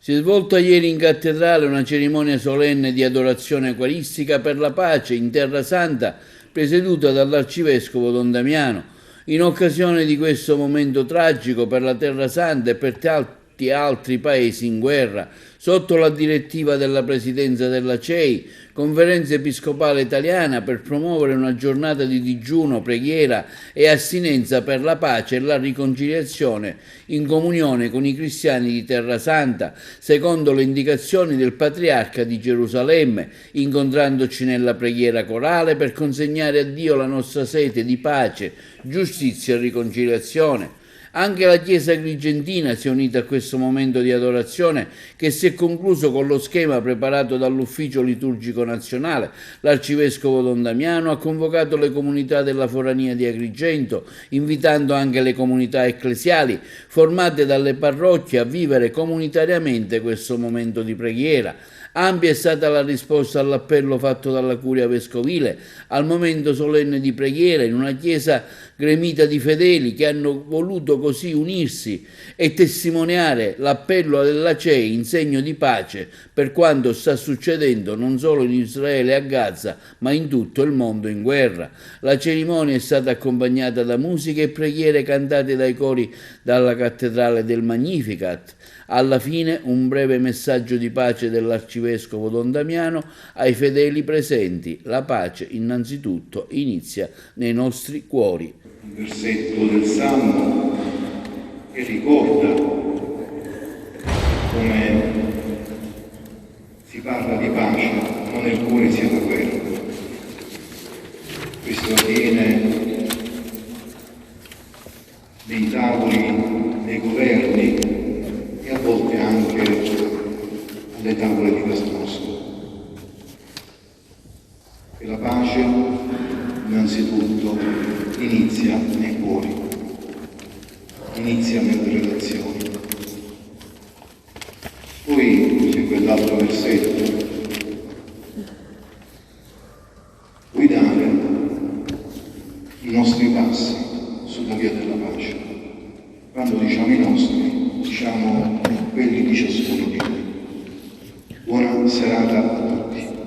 Si è svolta ieri in cattedrale una cerimonia solenne di adorazione eucaristica per la pace in Terra Santa, presieduta dall'arcivescovo Don Damiano. In occasione di questo momento tragico per la Terra Santa e per tanti altri paesi in guerra, sotto la direttiva della Presidenza della CEI, Conferenza Episcopale Italiana, per promuovere una giornata di digiuno, preghiera e astinenza per la pace e la riconciliazione in comunione con i cristiani di Terra Santa, secondo le indicazioni del Patriarca di Gerusalemme, incontrandoci nella preghiera corale per consegnare a Dio la nostra sete di pace, giustizia e riconciliazione. Anche la Chiesa Agrigentina si è unita a questo momento di adorazione che si è concluso con lo schema preparato dall'Ufficio Liturgico Nazionale. L'Arcivescovo Don Damiano ha convocato le comunità della Forania di Agrigento, invitando anche le comunità ecclesiali formate dalle parrocchie a vivere comunitariamente questo momento di preghiera. Ampia è stata la risposta all'appello fatto dalla Curia Vescovile al momento solenne di preghiera in una chiesa gremita di fedeli che hanno voluto così unirsi e testimoniare l'appello della CEI in segno di pace per quanto sta succedendo non solo in Israele e a Gaza, ma in tutto il mondo in guerra. La cerimonia è stata accompagnata da musiche e preghiere cantate dai cori dalla cattedrale del Magnificat. Alla fine un breve messaggio di pace dell'arcivescovo Don Damiano ai fedeli presenti. La pace innanzitutto inizia nei nostri cuori. Un versetto del Salmo che ricorda come si parla di pace, ma nel cuore sia la guerra. Questo avviene nei tavoli dei governi e a volte anche alle tavole di nascosto. E la pace innanzitutto inizia nei cuori, inizia nelle relazioni. Poi c'è quell'altro versetto: guidare i nostri passi sulla via della pace. Quando diciamo i nostri, diciamo quelli di ciascuno di noi. Buona serata a tutti.